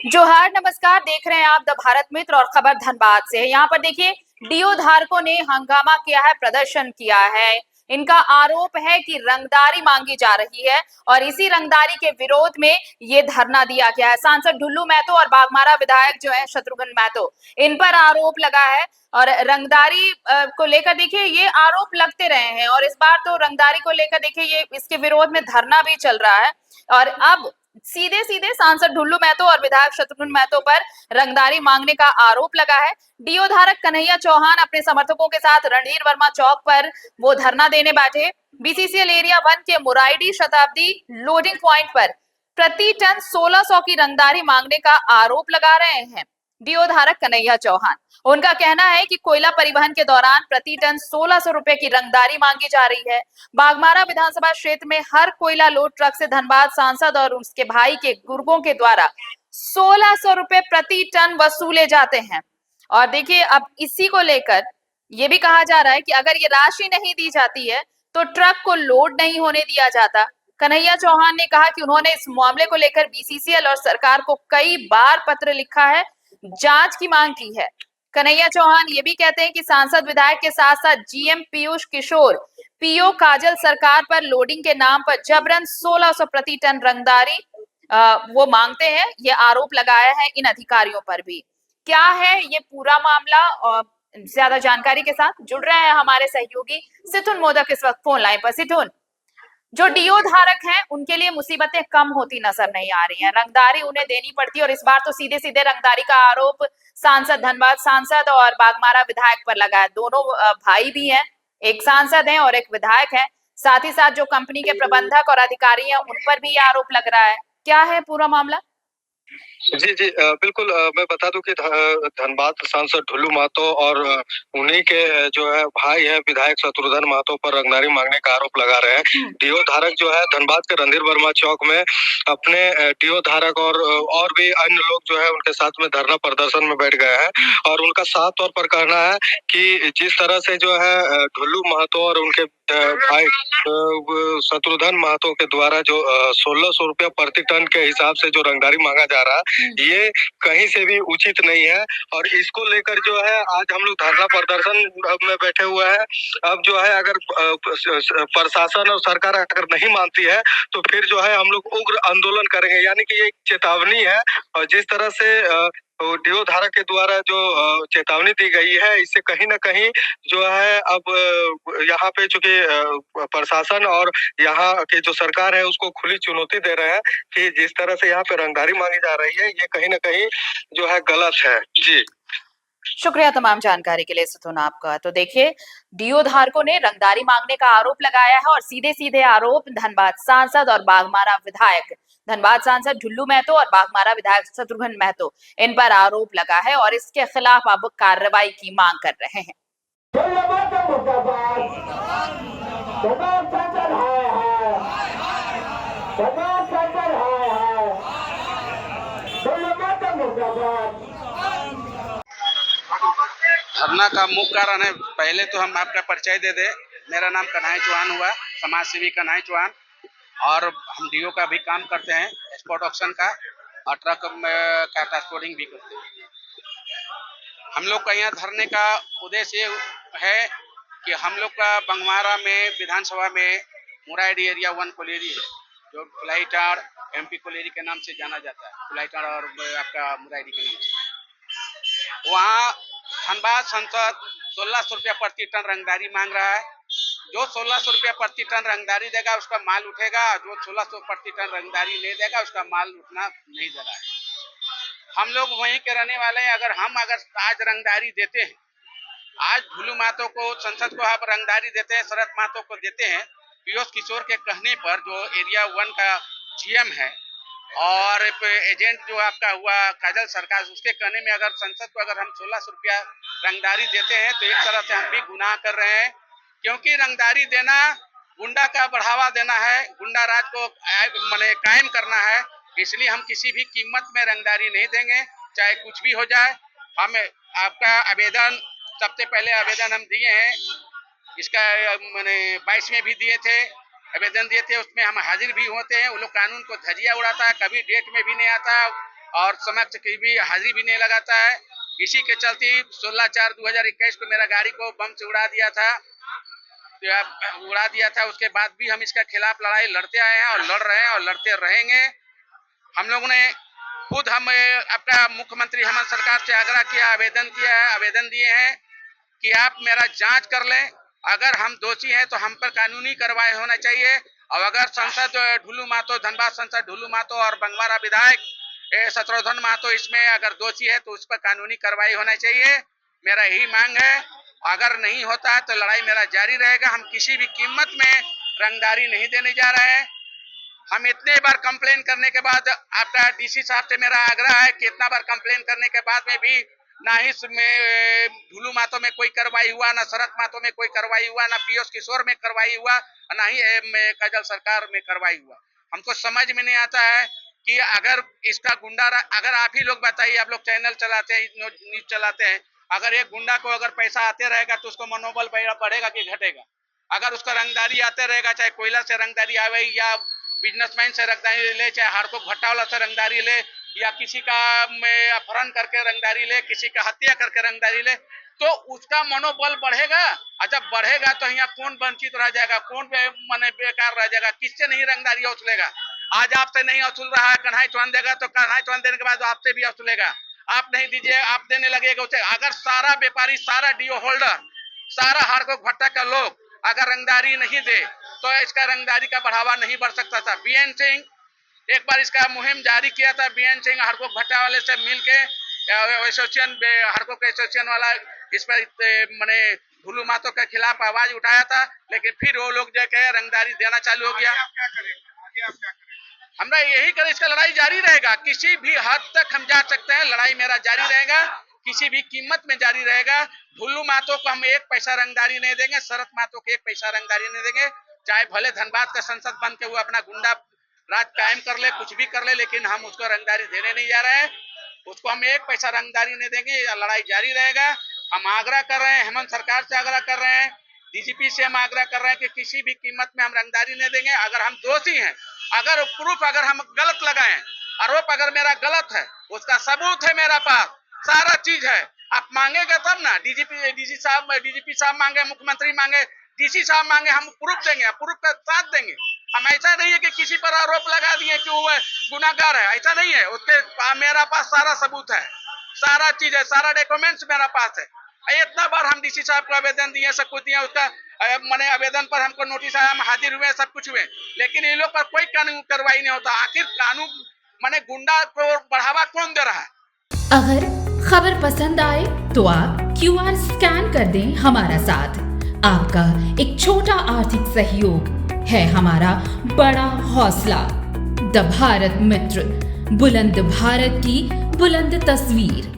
जोहार नमस्कार, देख रहे हैं आप द भारत मित्र और खबर धनबाद से। यहाँ पर देखिए, डीओ धारकों ने हंगामा किया है, प्रदर्शन किया है। इनका आरोप है कि रंगदारी मांगी जा रही है और इसी रंगदारी के विरोध में ये धरना दिया गया है। सांसद ढुल्लू महतो और बाघमारा विधायक जो है शत्रुघ्न महतो, इन पर आरोप लगा है और रंगदारी को लेकर देखिए ये आरोप लगते रहे हैं और इस बार तो रंगदारी को लेकर देखिए ये इसके विरोध में धरना भी चल रहा है। और अब सीधे सीधे सांसद ढुल्लू महतो और विधायक शत्रुघ्न महतो पर रंगदारी मांगने का आरोप लगा है। डीओ धारक कन्हैया चौहान अपने समर्थकों के साथ रणधीर वर्मा चौक पर वो धरना देने बैठे। बीसीसीएल एरिया 1 के मुराइडी शताब्दी लोडिंग पॉइंट पर प्रति टन 1600 की रंगदारी मांगने का आरोप लगा रहे हैं डीओ धारक कन्हैया चौहान। उनका कहना है कि कोयला परिवहन के दौरान प्रति टन 1600 रुपए की रंगदारी मांगी जा रही है। बाघमारा विधानसभा क्षेत्र में हर कोयला लोड ट्रक से धनबाद सांसद और उसके भाई के गुर्गों के द्वारा 1600 रुपए प्रति टन वसूले जाते हैं। और देखिए, अब इसी को लेकर यह भी कहा जा रहा है कि अगर ये राशि नहीं दी जाती है तो ट्रक को लोड नहीं होने दिया जाता। कन्हैया चौहान ने कहा कि उन्होंने इस मामले को लेकर बीसीसीएल और सरकार को कई बार पत्र लिखा है, जांच की मांग की है। कन्हैया चौहान ये भी कहते हैं कि सांसद विधायक के साथ साथ जीएम पीयूष किशोर, पीओ काजल सरकार पर लोडिंग के नाम पर जबरन 1600 प्रति टन रंगदारी वो मांगते हैं। ये आरोप लगाया है इन अधिकारियों पर भी। क्या है ये पूरा मामला? ज्यादा जानकारी के साथ जुड़ रहे हैं हमारे सहयोगी सिथुन मोदक इस वक्त फोन लाइन पर। सिथुन, जो डीओ धारक हैं उनके लिए मुसीबतें कम होती नजर नहीं आ रही हैं, रंगदारी उन्हें देनी पड़ती है और इस बार तो सीधे सीधे रंगदारी का आरोप सांसद, धनबाद सांसद और बाघमारा विधायक पर लगा है। दोनों भाई भी हैं, एक सांसद हैं और एक विधायक है। साथ ही साथ जो कंपनी के प्रबंधक और अधिकारी हैं उन पर भी आरोप लग रहा है। क्या है पूरा मामला? जी जी बिल्कुल। मैं बता दूं कि धनबाद सांसद ढुल्लू महतो और उन्हीं के जो है भाई है विधायक शत्रुघ्न महतो पर रंगदारी मांगने का आरोप लगा रहे हैं। डीओ धारक जो है धनबाद के रणधीर वर्मा चौक में अपने डीओ धारक और भी अन्य लोग जो है उनके साथ में धरना प्रदर्शन में बैठ गए हैं और उनका साफ तौर पर कहना है कि जिस तरह से जो है ढुल्लू महतो और उनके भाई शत्रुघ्न महतो के द्वारा जो 1600 रुपया प्रति टन के हिसाब से जो रंगदारी मांगा जा रहा है ये कहीं से भी उचित नहीं है और इसको लेकर जो है आज हम लोग धरना प्रदर्शन में बैठे हुए हैं। अब जो है अगर प्रशासन और सरकार अगर नहीं मानती है तो फिर जो है हम लोग उग्र आंदोलन करेंगे, यानी कि ये एक चेतावनी है। और जिस तरह से डीओ धारक के द्वारा जो चेतावनी दी गई है इससे कहीं ना कहीं जो है अब यहाँ पे चूंकि प्रशासन और यहाँ की जो सरकार है उसको खुली चुनौती दे रहे हैं कि जिस तरह से यहाँ पे रंगदारी मांगी जा रही है ये कहीं ना कहीं जो है गलत है। जी शुक्रिया तमाम जानकारी के लिए सुथुन आपका। तो देखिए, डीओ धारकों ने रंगदारी मांगने का आरोप लगाया है और सीधे सीधे आरोप धनबाद सांसद और बाघमारा विधायक, धनबाद सांसद ढुल्लू महतो और बाघमारा विधायक शत्रुघ्न महतो, इन पर आरोप लगा है और इसके खिलाफ अब कार्रवाई की मांग कर रहे हैं। धरना का मुख्य कारण है, पहले तो हम आपका परिचय दे दें। मेरा नाम कन्हैया चौहान हुआ, समाज सेवी कन्हैया चौहान, और हम डीओ का भी काम करते हैं, एक्सपोर्ट ऑक्शन का, और ट्रक का ट्रांसपोर्टिंग भी करते हैं। हम लोग का यहाँ धरने का उद्देश्य है कि हम लोग का बंगमारा में विधानसभा में मुराइडी एरिया 1 कोलेरी है, जो कुलाईटाड़ एमपी कोलेरी के नाम से जाना जाता है, कुलाईटाड़ और आपका मुराइडी के नाम से। वहाँ धनबाद सांसद 1600 रुपया प्रति टन रंगदारी मांग रहा है। जो 1600 रुपया प्रति टन रंगदारी देगा उसका माल उठेगा, जो 1600 प्रति टन रंगदारी नहीं देगा उसका माल उठना नहीं दे रहा है। हम लोग वहीं के रहने वाले हैं। अगर आज रंगदारी देते हैं, आज ढुल्लू महतो को संसद को आप रंगदारी देते हैं, शरद महतो को देते हैं, पीयूष किशोर के कहने पर, जो एरिया 1 का जीएम है, और एजेंट जो आपका हुआ काजल सरकार, उसके कहने में अगर संसद को अगर हम 1600 रुपया रंगदारी देते हैं तो एक तरह से हम भी गुनाह कर रहे हैं, क्योंकि रंगदारी देना गुंडा का बढ़ावा देना है, गुंडा राज को माने कायम करना है। इसलिए हम किसी भी कीमत में रंगदारी नहीं देंगे, चाहे कुछ भी हो जाए। हम आपका आवेदन, सबसे पहले आवेदन हम दिए हैं, इसका मैंने 22 में भी दिए थे, आवेदन दिए थे, उसमें हम हाजिर भी होते हैं। वो लोग कानून को धजिया उड़ाता है, कभी डेट में भी नहीं आता, और समक्ष की भी हाजिरी भी नहीं लगाता है। इसी के चलते 16/4/2021 को मेरा गाड़ी को बम से उड़ा दिया था। उसके बाद भी हम इसके खिलाफ लड़ाई लड़ते आए हैं और लड़ रहे हैं और लड़ते रहेंगे। हम लोगों ने खुद अपना मुख्यमंत्री हेमंत सरकार से आग्रह किया, आवेदन दिए हैं कि आप मेरा जांच कर लें। अगर हम दोषी हैं तो हम पर कानूनी कार्रवाई होना चाहिए, और अगर सांसद ढुल्लू महतो, धनबाद सांसद ढुल्लू महतो और बंगवारा विधायक शत्रुघ्न महतो इसमें अगर दोषी है तो उस पर कानूनी कार्रवाई होना चाहिए। मेरा यही मांग है। अगर नहीं होता है तो लड़ाई मेरा जारी रहेगा। हम किसी भी कीमत में रंगदारी नहीं देने जा रहे हैं। हम इतने बार कंप्लेन करने के बाद, आपका डीसी साहब से मेरा आग्रह है कि इतना बार कंप्लेन करने के बाद में भी ना ही ढुल्लू महतो में कोई कार्रवाई हुआ, ना शरद महतो में कोई कार्रवाई हुआ, ना पीयूष किशोर में कार्रवाई हुआ, ना ही काजल सरकार में कार्रवाई हुआ। हमको समझ में नहीं आता है कि अगर इसका गुंडा, अगर आप ही लोग बताइए, आप लोग चैनल चलाते हैं, न्यूज चलाते हैं, अगर एक गुंडा को अगर पैसा आते रहेगा तो उसको मनोबल बढ़ेगा कि घटेगा? अगर उसका रंगदारी आते रहेगा, चाहे कोयला से रंगदारी आवे या बिजनेसमैन से रंगदारी ले, चाहे हार्डकोक भट्टा वाला से रंगदारी ले, या किसी का अपहरण करके रंगदारी ले, किसी का हत्या करके रंगदारी ले, तो उसका मनोबल बढ़ेगा। और जब बढ़ेगा तो यहाँ कौन वंचित रह जाएगा, कौन बेकार रह जाएगा, किससे नहीं रंगदारी वसूलेगा? आज आपसे नहीं वसूल रहा है, कन्हैया चौहान देगा तो कन्हैया चौहान देने के बाद आपसे भी वसूलेगा। आप नहीं दीजिए, आप देने लगेगा उसे। अगर सारा व्यापारी, सारा डीओ होल्डर, सारा हार्डकोक भट्टा का लोग अगर रंगदारी नहीं दे तो इसका रंगदारी का बढ़ावा नहीं बढ़ सकता था। बीएन सिंह एक बार इसका मुहिम जारी किया था। बीएन सिंह हार्डकोक भट्टा वाले से मिलके एसोसिएशन, हार्डकोक एसोसिएशन वाला इस पर ढुल्लू महतो के खिलाफ आवाज उठाया था, लेकिन फिर वो लोग जो है रंगदारी देना चालू हो गया। हमरा यही कर, इसका लड़ाई जारी रहेगा। किसी भी हद तक हम जा सकते हैं, लड़ाई मेरा जारी रहेगा, किसी भी कीमत में जारी रहेगा। ढुल्लू महतो को हम एक पैसा रंगदारी नहीं देंगे, शरद महतो को एक पैसा रंगदारी नहीं देंगे। चाहे भले धनबाद का संसद बन के वो अपना गुंडा राज कायम कर ले, कुछ भी कर ले, लेकिन हम उसको रंगदारी देने नहीं जा रहे हैं। उसको हम एक पैसा रंगदारी नहीं देंगे। लड़ाई जारी रहेगा। हम आग्रह कर रहे हैं, हेमंत सरकार से आग्रह कर रहे हैं, डीजीपी से हम आग्रह कर रहे हैं कि किसी भी कीमत में हम रंगदारी नहीं देंगे। अगर हम दोषी हैं, अगर प्रूफ अगर हम गलत लगाए, आरोप अगर मेरा गलत है, उसका सबूत है मेरा पास, सारा चीज है। आप मांगेगा तब ना। डीजीपी साहब मांगे, मुख्यमंत्री मांगे, डीसी साहब मांगे, हम प्रूफ देंगे, प्रूफ का साथ देंगे। हम ऐसा नहीं है कि किसी पर आरोप लगा दिए कि वो गुनाहगार है, ऐसा नहीं है। उसके मेरा पास सारा सबूत है, सारा चीज है, सारा डॉक्यूमेंट्स मेरा पास है। इतना बार हम डीसी साहब को आवेदन दिए, सब कुछ दिए, उसका आवेदन पर हमको नोटिस आया, हम हाजिर हुए, सब कुछ हुए, लेकिन इन लोग पर कोई कानून कार्रवाई नहीं होता। आखिर कानून गुंडा को बढ़ावा कौन दे रहा है? अगर खबर पसंद आए तो आप QR स्कैन कर दें हमारा साथ। आपका एक छोटा आर्थिक सहयोग है हमारा बड़ा हौसला। द भारत मित्र, बुलंद भारत की बुलंद तस्वीर।